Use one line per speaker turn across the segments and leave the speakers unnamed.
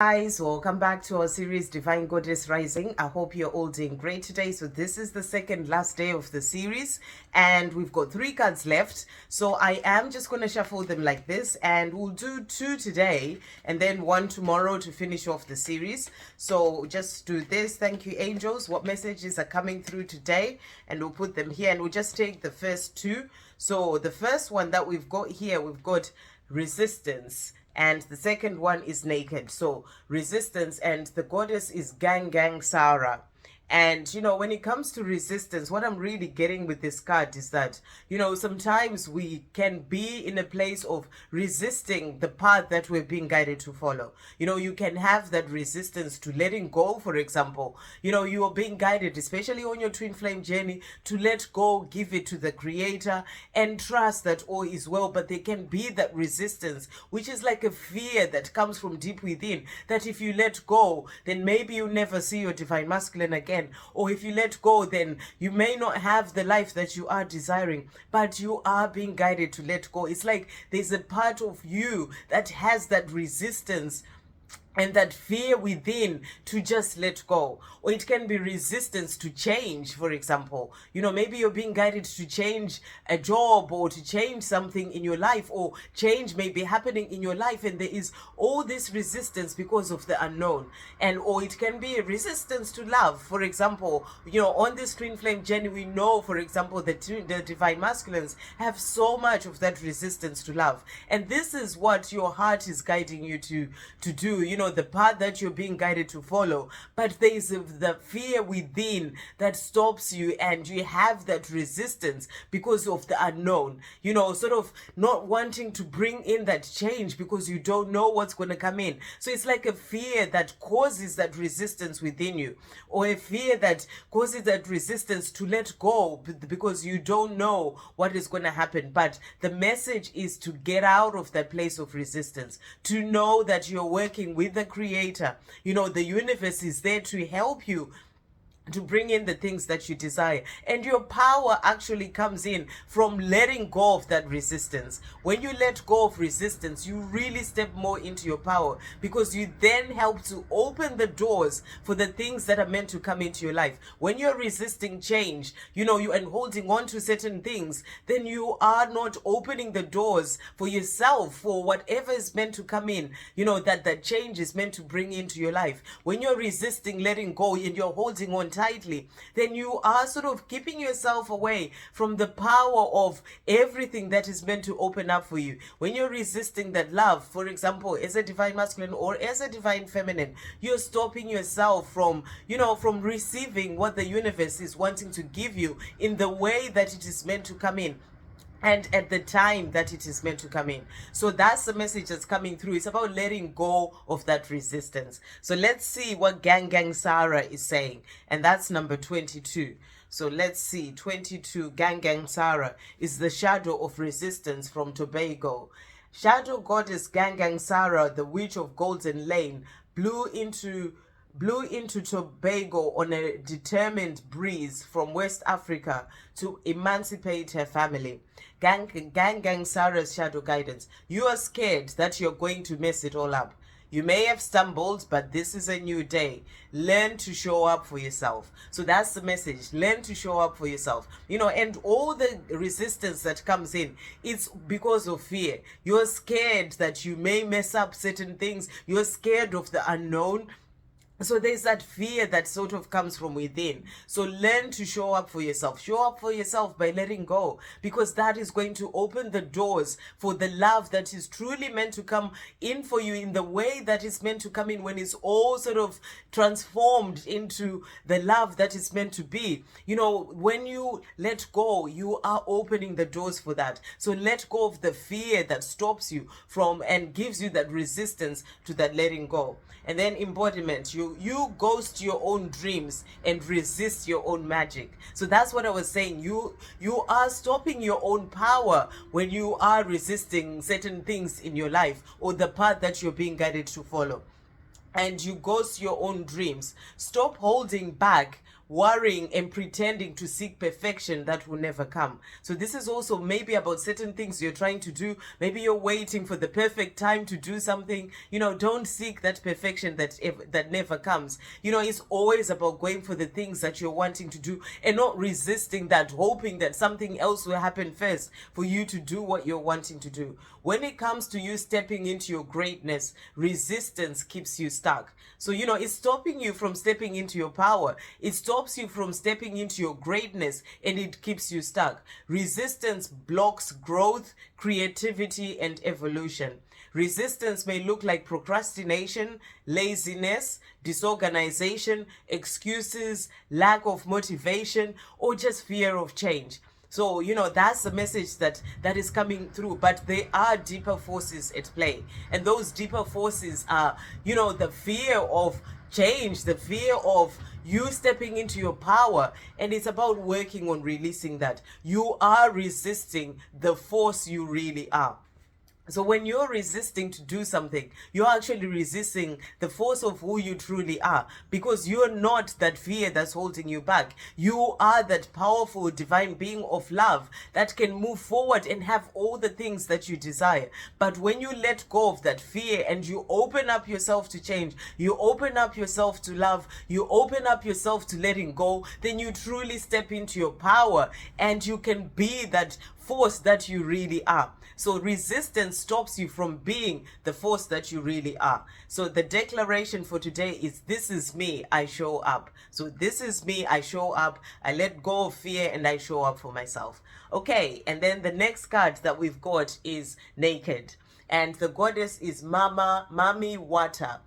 Guys, welcome back to our series Divine Goddess Rising. I hope you're all doing great today. So this is the second last day of the series and we've got 3 cards left. So I am just going to shuffle them like this, and we'll do 2 today and then 1 tomorrow to finish off the series. So just do this. Thank you, angels. What messages are coming through today? And we'll put them here and we'll just take the first 2. So the first one that we've got here, we've got resistance. And the second one is naked. So resistance, and the goddess is Sarah. And, when it comes to resistance, what I'm really getting with this card is that, sometimes we can be in a place of resisting the path that we're being guided to follow. You can have that resistance to letting go, for example. You are being guided, especially on your twin flame journey, to let go, give it to the creator, and trust that all is well. But there can be that resistance, which is like a fear that comes from deep within, that if you let go, then maybe you'll never see your divine masculine again. Or if you let go, then you may not have the life that you are desiring, but you are being guided to let go. It's like there's a part of you that has that resistance and that fear within to just let go. Or it can be resistance to change, for example. Maybe you're being guided to change a job or to change something in your life, or change may be happening in your life and there is all this resistance because of the unknown. Or it can be a resistance to love. For example, on this twin flame journey, we know, for example, the divine masculines have so much of that resistance to love. And this is what your heart is guiding you to do, the path that you're being guided to follow. But there is the fear within that stops you, and you have that resistance because of the unknown, sort of not wanting to bring in that change because you don't know what's going to come in. So it's like a fear that causes that resistance within you, or a fear that causes that resistance to let go because you don't know what is going to happen. But the message is to get out of that place of resistance, to know that you're working with the creator. The universe is there to help you to bring in the things that you desire. And your power actually comes in from letting go of that resistance. When you let go of resistance, you really step more into your power, because you then help to open the doors for the things that are meant to come into your life. When you're resisting change, you and holding on to certain things, then you are not opening the doors for yourself, for whatever is meant to come in, that change is meant to bring into your life. When you're resisting letting go and you're holding on tightly, then you are sort of keeping yourself away from the power of everything that is meant to open up for you. When you're resisting that love, for example, as a divine masculine or as a divine feminine, you're stopping yourself from receiving what the universe is wanting to give you in the way that it is meant to come in, and at the time that it is meant to come in. So that's the message that's coming through. It's about letting go of that resistance. So let's see what Sarah is saying. And that's number 22. So let's see, 22, Sarah is the shadow of resistance from Tobago. Shadow goddess Sarah, the witch of Golden Lane, blew into Tobago on a determined breeze from West Africa to emancipate her family. Sarah's shadow guidance. You are scared that you're going to mess it all up. You may have stumbled, but this is a new day. Learn to show up for yourself. So that's the message. Learn to show up for yourself. And all the resistance that comes in, it's because of fear. You're scared that you may mess up certain things. You're scared of the unknown. So there's that fear that sort of comes from within. So learn to show up for yourself. Show up for yourself by letting go, because that is going to open the doors for the love that is truly meant to come in for you in the way that is meant to come in, when it's all sort of transformed into the love that is meant to be. When you let go, you are opening the doors for that. So let go of the fear that stops you from and gives you that resistance to that letting go. And then embodiment, you ghost your own dreams and resist your own magic. So that's what I was saying. You are stopping your own power when you are resisting certain things in your life, or the path that you're being guided to follow. And you ghost your own dreams. Stop holding back worrying and pretending to seek perfection that will never come. So this is also maybe about certain things you're trying to do. Maybe you're waiting for the perfect time to do something. Don't seek that perfection that never comes. It's always about going for the things that you're wanting to do and not resisting that, hoping that something else will happen first for you to do what you're wanting to do. When it comes to you stepping into your greatness, resistance keeps you stuck. So, it's stopping you from stepping into your power. It stops you from stepping into your greatness, and it keeps you stuck. Resistance blocks growth, creativity, and evolution. Resistance may look like procrastination, laziness, disorganization, excuses, lack of motivation, or just fear of change. So, that's the message that is coming through. But there are deeper forces at play. And those deeper forces are, the fear of change, the fear of you stepping into your power. And it's about working on releasing that. You are resisting the force you really are. So when you're resisting to do something, you're actually resisting the force of who you truly are, because you're not that fear that's holding you back. You are that powerful divine being of love that can move forward and have all the things that you desire. But when you let go of that fear and you open up yourself to change, you open up yourself to love, you open up yourself to letting go, then you truly step into your power and you can be that force that you really are. So resistance stops you from being the force that you really are. So the declaration for today is, this is me, I show up. So this is me, I show up. I let go of fear and I show up for myself. Okay, and then the next card that we've got is Naked. And the goddess is Mami Water.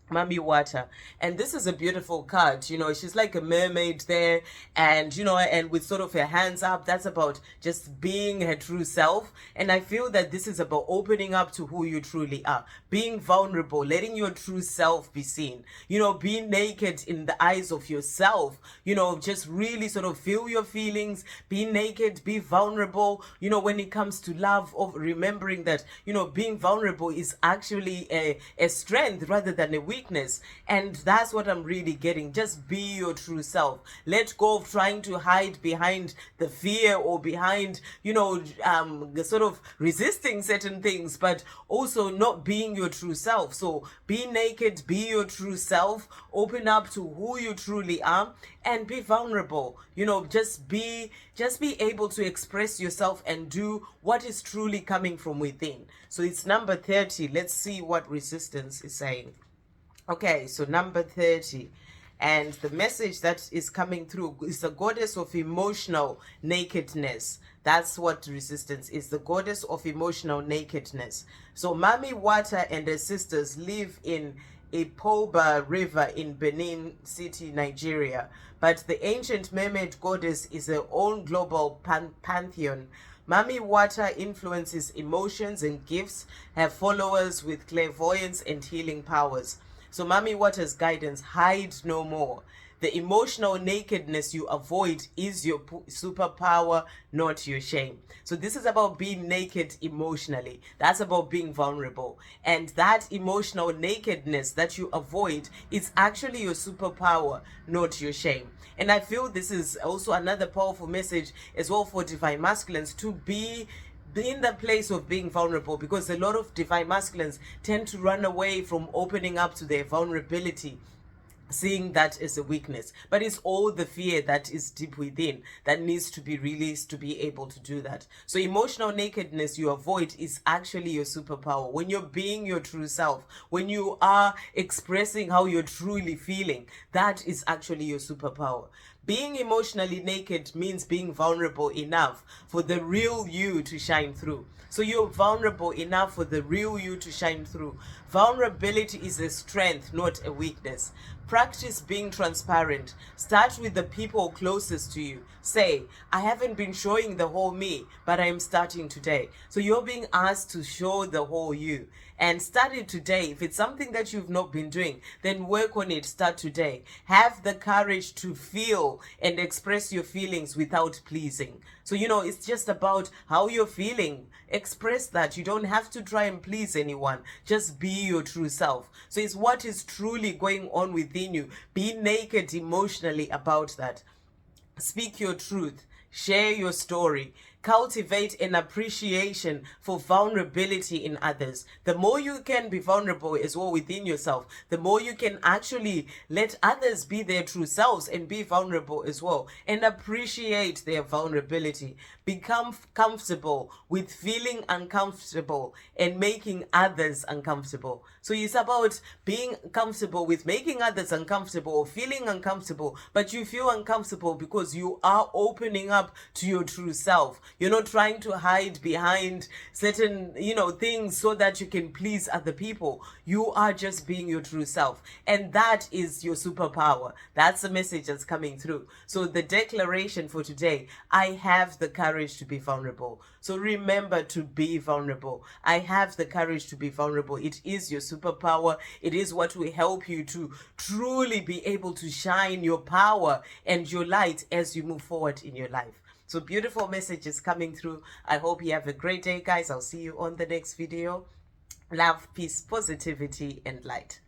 Mami Water. And this is a beautiful card. She's like a mermaid there, and and with sort of her hands up. That's about just being her true self. And I feel that this is about opening up to who you truly are, being vulnerable, letting your true self be seen, being naked in the eyes of yourself, just really sort of feel your feelings, be naked, be vulnerable, when it comes to love, of remembering that, being vulnerable is actually a strength rather than a weakness. And that's what I'm really getting. Just be your true self. Let go of trying to hide behind the fear or behind, sort of resisting certain things, but also not being your true self. So be naked, be your true self, open up to who you truly are, and be vulnerable. Just be able to express yourself and do what is truly coming from within. So it's number 30. Let's see what resistance is saying. Okay, so number 30, and the message that is coming through is the goddess of emotional nakedness. That's what resistance is, the goddess of emotional nakedness. So Mami Water and her sisters live in Ipoba River in Benin City, Nigeria. But the ancient mermaid goddess is her own global pantheon. Mami Water influences emotions and gifts, have followers with clairvoyance and healing powers. So Mami Water's guidance: hide no more. The emotional nakedness you avoid is your superpower, not your shame. So this is about being naked emotionally. That's about being vulnerable. And that emotional nakedness that you avoid is actually your superpower, not your shame. And I feel this is also another powerful message as well for divine masculines, to be in the place of being vulnerable, because a lot of divine masculines tend to run away from opening up to their vulnerability, seeing that as a weakness. But it's all the fear that is deep within that needs to be released to be able to do that. So emotional nakedness you avoid is actually your superpower. When you're being your true self, when you are expressing how you're truly feeling, that is actually your superpower. Being emotionally naked means being vulnerable enough for the real you to shine through. So you're vulnerable enough for the real you to shine through. Vulnerability is a strength, not a weakness. Practice being transparent. Start with the people closest to you. Say, I haven't been showing the whole me, but I am starting today. So you're being asked to show the whole you. and start it today. If it's something that you've not been doing, then work on it. Start today. Have the courage to feel and express your feelings without pleasing. So, it's just about how you're feeling. Express that. You don't have to try and please anyone. Just be your true self. So it's what is truly going on within you. Be naked emotionally about that. Speak your truth. Share your story. Cultivate an appreciation for vulnerability in others. The more you can be vulnerable as well within yourself, the more you can actually let others be their true selves and be vulnerable as well, and appreciate their vulnerability. Become comfortable with feeling uncomfortable and making others uncomfortable. So it's about being comfortable with making others uncomfortable or feeling uncomfortable, but you feel uncomfortable because you are opening up to your true self. You're not trying to hide behind certain, things so that you can please other people. You are just being your true self. And that is your superpower. That's the message that's coming through. So the declaration for today, I have the courage to be vulnerable. So remember to be vulnerable. I have the courage to be vulnerable. It is your superpower. It is what will help you to truly be able to shine your power and your light as you move forward in your life. So beautiful messages coming through. I hope you have a great day, guys. I'll see you on the next video. Love, peace, positivity, and light.